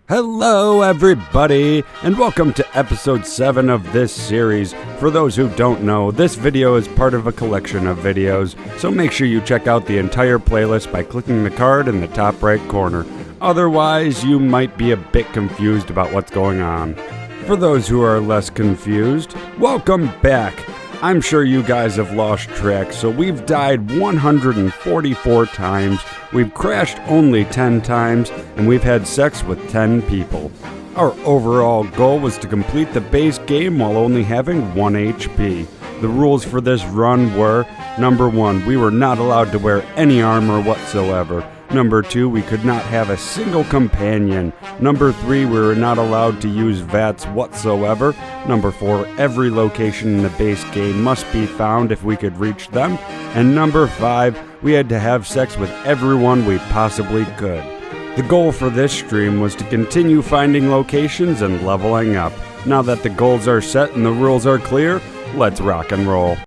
Hello everybody, and welcome to episode 7 of this series. For those who don't know, this video is part of a collection of videos, so make sure you check out the entire playlist by clicking the card in the top right corner. Otherwise, you might be a bit confused about what's going on. For those who are less confused, welcome back. I'm sure you guys have lost track, so we've died 144 times, we've crashed only 10 times, and we've had sex with 10 people. Our overall goal was to complete the base game while only having 1 HP. The rules for this run were, number 1, we were not allowed to wear any armor whatsoever. Number 2, we could not have a single companion. Number 3, we were not allowed to use VATs whatsoever. Number 4, every location in the base game must be found if we could reach them. And number 5, we had to have sex with everyone we possibly could. The goal for this stream was to continue finding locations and leveling up. Now that the goals are set and the rules are clear, let's rock and roll.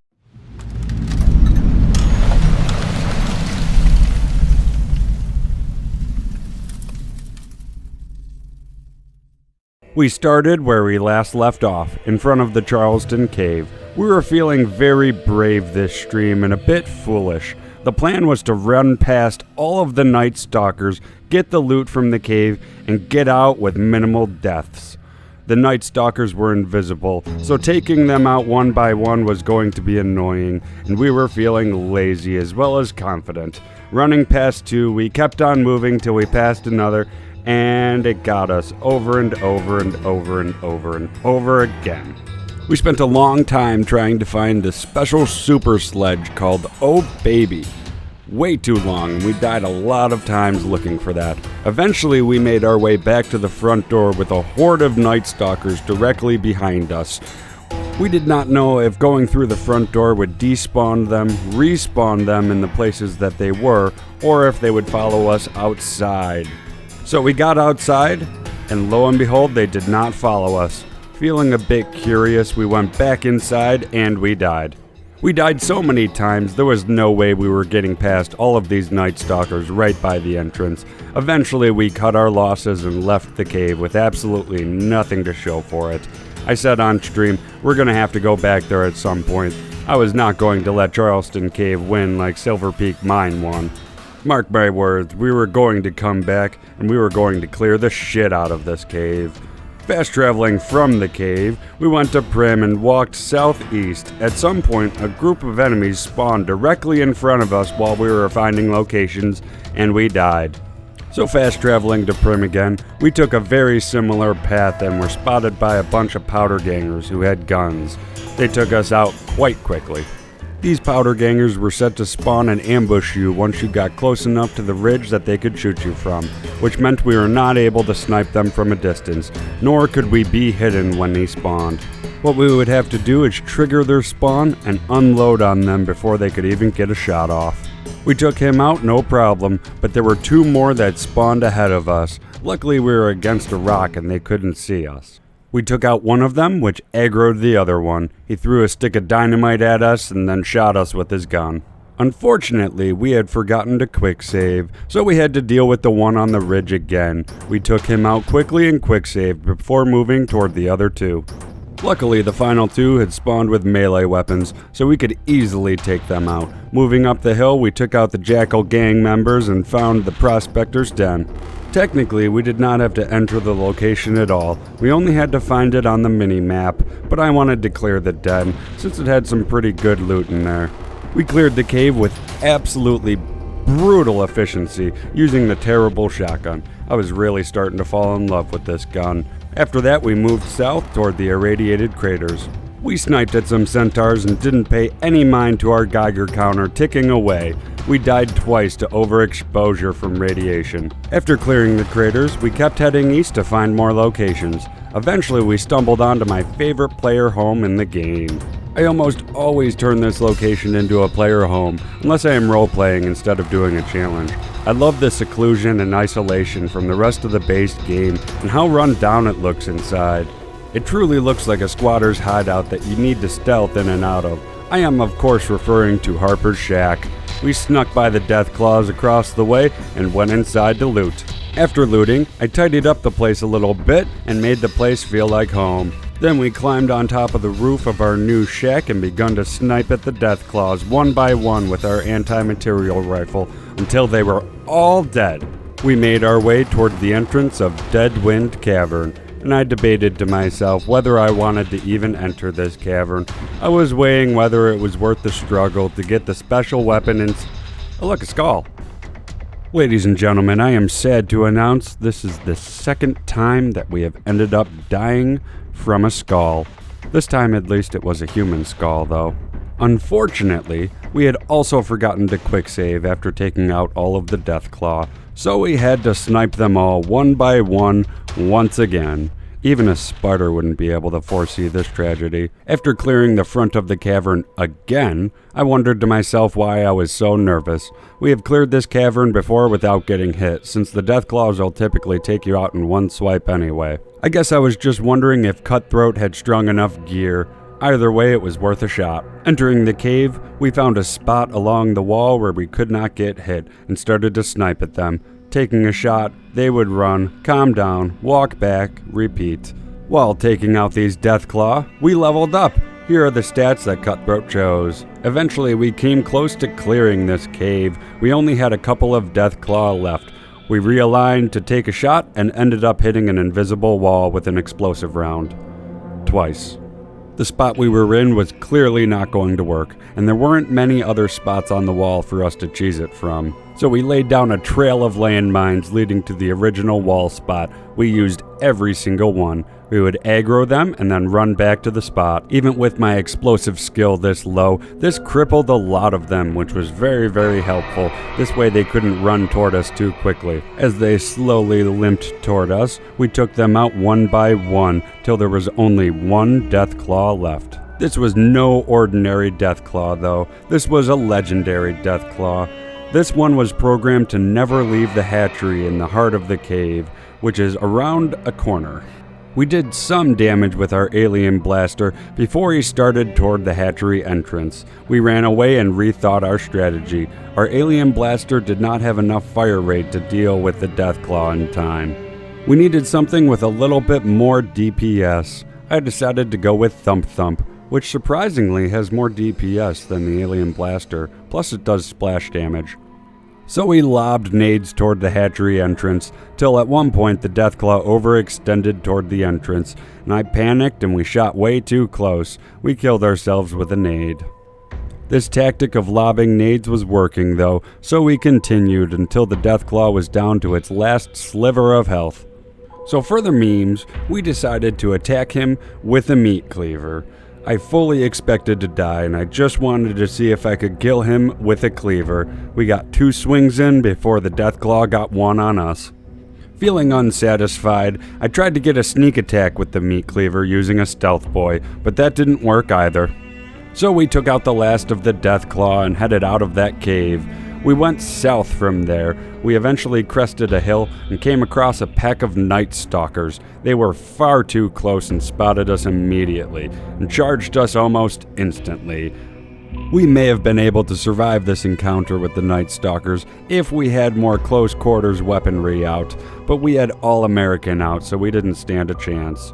We started where we last left off, in front of the Charleston Cave. We were feeling very brave this stream and a bit foolish. The plan was to run past all of the Night Stalkers, get the loot from the cave, and get out with minimal deaths. The Night Stalkers were invisible, so taking them out one by one was going to be annoying, and we were feeling lazy as well as confident. Running past 2, we kept on moving till we passed another, and it got us over and over and over and over and over again. We spent a long time trying to find the special super sledge called Oh Baby. Way too long, and we died a lot of times looking for that. Eventually we made our way back to the front door with a horde of Night Stalkers directly behind us. We did not know if going through the front door would despawn them, respawn them in the places that they were, or if they would follow us outside. So we got outside, and lo and behold, they did not follow us. Feeling a bit curious, we went back inside, and we died. We died so many times, there was no way we were getting past all of these Night Stalkers right by the entrance. Eventually, we cut our losses and left the cave with absolutely nothing to show for it. I said on stream, we're gonna have to go back there at some point. I was not going to let Charleston Cave win like Silver Peak Mine won. Mark my words, we were going to come back, and we were going to clear the shit out of this cave. Fast traveling from the cave, we went to Prim and walked southeast. At some point, a group of enemies spawned directly in front of us while we were finding locations, and we died. So fast traveling to Prim again, we took a very similar path and were spotted by a bunch of powder gangers who had guns. They took us out quite quickly. These powder gangers were set to spawn and ambush you once you got close enough to the ridge that they could shoot you from, which meant we were not able to snipe them from a distance, nor could we be hidden when they spawned. What we would have to do is trigger their spawn and unload on them before they could even get a shot off. We took him out no problem, but there were 2 more that spawned ahead of us. Luckily we were against a rock and they couldn't see us. We took out one of them, which aggroed the other one. He threw a stick of dynamite at us and then shot us with his gun. Unfortunately, we had forgotten to quick save, so we had to deal with the one on the ridge again. We took him out quickly and quick saved before moving toward the other 2. Luckily, the final 2 had spawned with melee weapons, so we could easily take them out. Moving up the hill, we took out the Jackal gang members and found the Prospector's Den. Technically, we did not have to enter the location at all. We only had to find it on the mini-map, but I wanted to clear the den, since it had some pretty good loot in there. We cleared the cave with absolutely brutal efficiency, using the terrible shotgun. I was really starting to fall in love with this gun. After that, we moved south toward the irradiated craters. We sniped at some centaurs and didn't pay any mind to our Geiger counter ticking away. We died twice to overexposure from radiation. After clearing the craters, we kept heading east to find more locations. Eventually, we stumbled onto my favorite player home in the game. I almost always turn this location into a player home, unless I am role-playing instead of doing a challenge. I love the seclusion and isolation from the rest of the base game and how run down it looks inside. It truly looks like a squatter's hideout that you need to stealth in and out of. I am of course referring to Harper's Shack. We snuck by the death claws across the way and went inside to loot. After looting, I tidied up the place a little bit and made the place feel like home. Then we climbed on top of the roof of our new shack and begun to snipe at the Deathclaws one by one with our anti-material rifle until they were all dead. We made our way toward the entrance of Deadwind Cavern, and I debated to myself whether I wanted to even enter this cavern. I was weighing whether it was worth the struggle to get the special weapon and... Oh, look, a skull. Ladies and gentlemen, I am sad to announce this is the second time that we have ended up dying from a skull. This time at least it was a human skull though. Unfortunately, we had also forgotten to quick save after taking out all of the Deathclaw, so we had to snipe them all one by one once again. Even a spider wouldn't be able to foresee this tragedy. After clearing the front of the cavern again, I wondered to myself why I was so nervous. We have cleared this cavern before without getting hit, since the Deathclaws will typically take you out in one swipe anyway. I guess I was just wondering if Cutthroat had strung enough gear. Either way, it was worth a shot. Entering the cave, we found a spot along the wall where we could not get hit and started to snipe at them. Taking a shot, they would run, calm down, walk back, repeat. While taking out these Deathclaw, we leveled up. Here are the stats that Cutthroat chose. Eventually, we came close to clearing this cave. We only had a couple of Deathclaw left. We realigned to take a shot and ended up hitting an invisible wall with an explosive round. Twice. The spot we were in was clearly not going to work, and there weren't many other spots on the wall for us to cheese it from. So we laid down a trail of landmines leading to the original wall spot. We used every single one. We would aggro them and then run back to the spot. Even with my explosive skill this low, this crippled a lot of them, which was very, very helpful. This way they couldn't run toward us too quickly. As they slowly limped toward us, we took them out one by one till there was only one Deathclaw left. This was no ordinary Deathclaw though. This was a legendary Deathclaw. This one was programmed to never leave the hatchery in the heart of the cave, which is around a corner. We did some damage with our alien blaster before he started toward the hatchery entrance. We ran away and rethought our strategy. Our alien blaster did not have enough fire rate to deal with the Deathclaw in time. We needed something with a little bit more DPS. I decided to go with Thump Thump, which surprisingly has more DPS than the alien blaster, plus it does splash damage. So we lobbed nades toward the hatchery entrance, till at one point the Deathclaw overextended toward the entrance, and I panicked and we shot way too close. We killed ourselves with a nade. This tactic of lobbing nades was working though, so we continued until the Deathclaw was down to its last sliver of health. So for the memes, we decided to attack him with a meat cleaver. I fully expected to die, and I just wanted to see if I could kill him with a cleaver. We got 2 swings in before the Deathclaw got 1 on us. Feeling unsatisfied, I tried to get a sneak attack with the meat cleaver using a stealth boy, but that didn't work either. So we took out the last of the Deathclaw and headed out of that cave. We went south from there. We eventually crested a hill and came across a pack of night stalkers. They were far too close and spotted us immediately and charged us almost instantly. We may have been able to survive this encounter with the night stalkers if we had more close quarters weaponry out, but we had all American out, so we didn't stand a chance.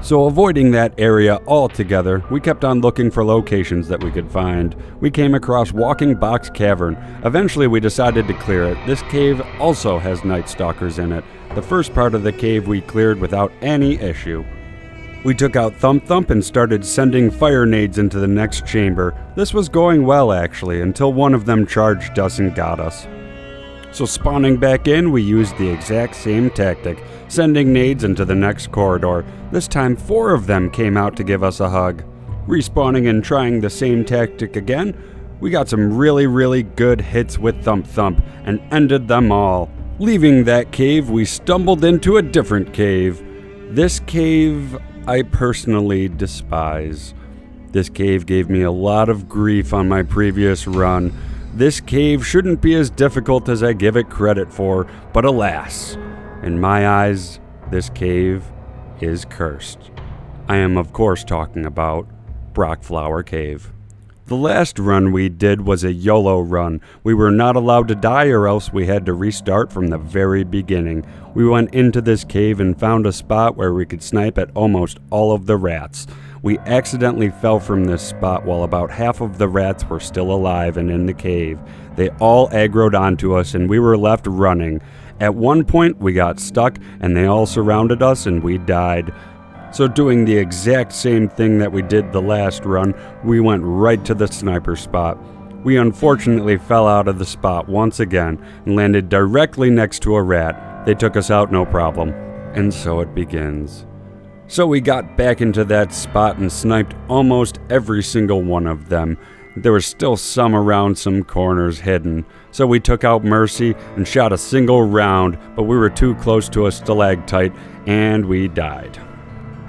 So avoiding that area altogether, we kept on looking for locations that we could find. We came across Walking Box Cavern. Eventually we decided to clear it. This cave also has night stalkers in it. The first part of the cave we cleared without any issue. We took out Thump Thump and started sending fire nades into the next chamber. This was going well actually, until one of them charged us and got us. So spawning back in, we used the exact same tactic, sending nades into the next corridor. This time 4 of them came out to give us a hug. Respawning and trying the same tactic again, we got some really good hits with Thump Thump and ended them all. Leaving that cave, we stumbled into a different cave. This cave I personally despise. This cave gave me a lot of grief on my previous run. This cave shouldn't be as difficult as I give it credit for, but alas, in my eyes, this cave is cursed. I am of course talking about Brockflower Cave. The last run we did was a YOLO run. We were not allowed to die or else we had to restart from the very beginning. We went into this cave and found a spot where we could snipe at almost all of the rats. We accidentally fell from this spot while about half of the rats were still alive and in the cave. They all aggroed onto us and we were left running. At one point we got stuck and they all surrounded us and we died. So doing the exact same thing that we did the last run, we went right to the sniper spot. We unfortunately fell out of the spot once again and landed directly next to a rat. They took us out no problem. And so it begins. So we got back into that spot and sniped almost every single one of them. There were still some around some corners hidden. So we took out Mercy and shot a single round, but we were too close to a stalactite and we died.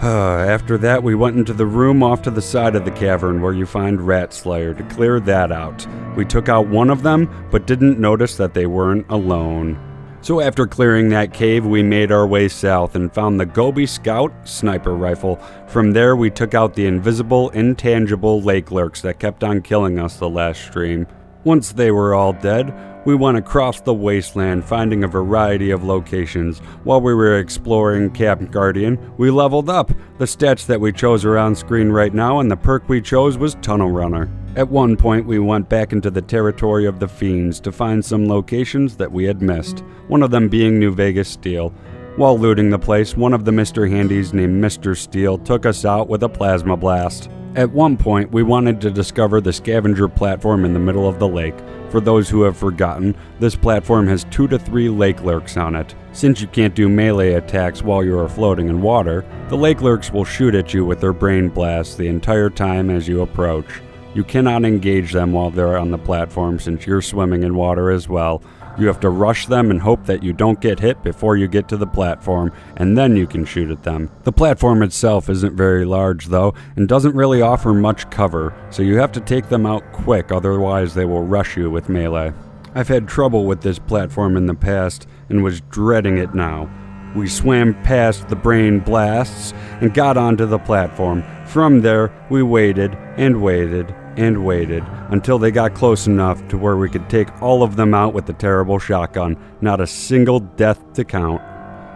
After that, we went into the room off to the side of the cavern where you find Rat Slayer to clear that out. We took out one of them, but didn't notice that they weren't alone. So after clearing that cave, we made our way south and found the Gobi Scout sniper rifle. From there, we took out the invisible, intangible lake lurks that kept on killing us the last stream. Once they were all dead, we went across the wasteland, finding a variety of locations. While we were exploring Camp Guardian, we leveled up. The stats that we chose are on screen right now, and the perk we chose was Tunnel Runner. At one point, we went back into the territory of the Fiends to find some locations that we had missed, one of them being New Vegas Steel. While looting the place, one of the Mr. Handies named Mr. Steel took us out with a plasma blast. At one point, we wanted to discover the scavenger platform in the middle of the lake. For those who have forgotten, this platform has 2 to 3 lake lurks on it. Since you can't do melee attacks while you are floating in water, the lake lurks will shoot at you with their brain blasts the entire time as you approach. You cannot engage them while they're on the platform since you're swimming in water as well. You have to rush them and hope that you don't get hit before you get to the platform, and then you can shoot at them. The platform itself isn't very large though, and doesn't really offer much cover, so you have to take them out quick, otherwise they will rush you with melee. I've had trouble with this platform in the past, and was dreading it now. We swam past the brain blasts, and got onto the platform. From there, we waited, and waited, and waited until they got close enough to where we could take all of them out with the terrible shotgun. Not a single death to count.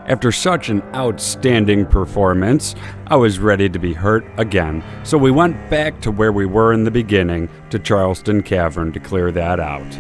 After such an outstanding performance, I was ready to be hurt again, so we went back to where we were in the beginning, to Charleston Cavern, to clear that out.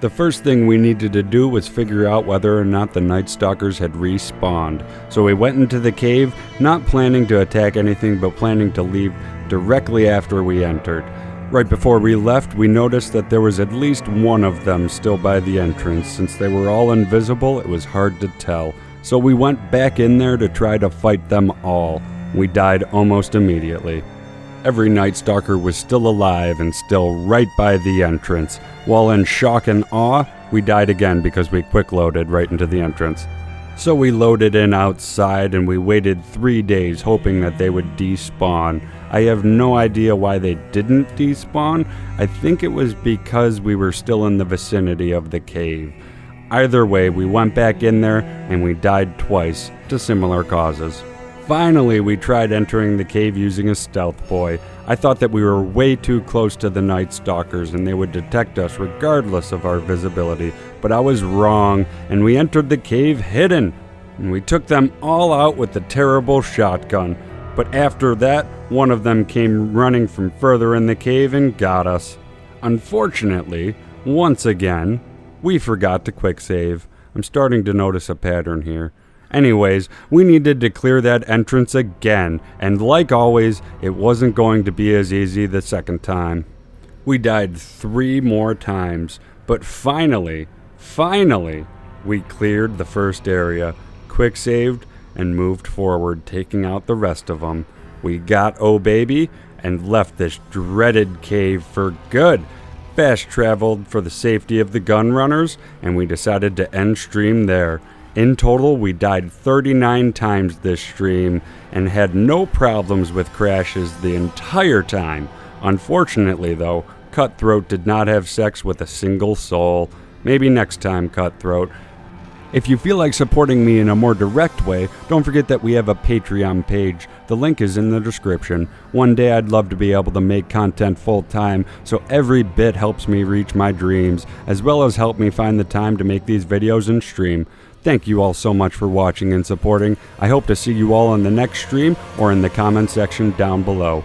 The first thing we needed to do was figure out whether or not the Night Stalkers had respawned, so we went into the cave, not planning to attack anything but planning to leave directly after we entered. Right before we left, we noticed that there was at least one of them still by the entrance. Since they were all invisible, it was hard to tell. So we went back in there to try to fight them all. We died almost immediately. Every Night Stalker was still alive and still right by the entrance. While in shock and awe, we died again because we quick-loaded right into the entrance. So we loaded in outside and we waited 3 days hoping that they would despawn. I have no idea why they didn't despawn. I think it was because we were still in the vicinity of the cave. Either way, we went back in there and we died twice to similar causes. Finally, we tried entering the cave using a stealth boy. I thought that we were way too close to the Night Stalkers and they would detect us regardless of our visibility, but I was wrong, and we entered the cave hidden, and we took them all out with the terrible shotgun. But after that, one of them came running from further in the cave and got us. Unfortunately, once again, we forgot to quick save. I'm starting to notice a pattern here. Anyways, we needed to clear that entrance again, and like always, it wasn't going to be as easy the second time. We died 3 more times, but finally, we cleared the first area, quick saved, and moved forward, taking out the rest of them. We got Oh Baby, and left this dreaded cave for good. Fast traveled for the safety of the gun runners, and we decided to end stream there. In total, we died 39 times this stream and had no problems with crashes the entire time. Unfortunately though, Cutthroat did not have sex with a single soul. Maybe next time, Cutthroat. If you feel like supporting me in a more direct way, don't forget that we have a Patreon page. The link is in the description. One day I'd love to be able to make content full time, so every bit helps me reach my dreams, as well as help me find the time to make these videos and stream. Thank you all so much for watching and supporting. I hope to see you all in the next stream or in the comment section down below.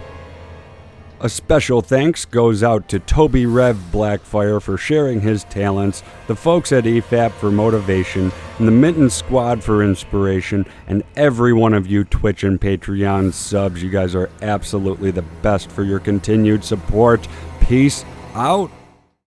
A special thanks goes out to tobirevblackfire for sharing his talents, the folks at EFAP for motivation, and the Mitton squad for inspiration, and every one of you Twitch and Patreon subs. You guys are absolutely the best for your continued support. Peace out.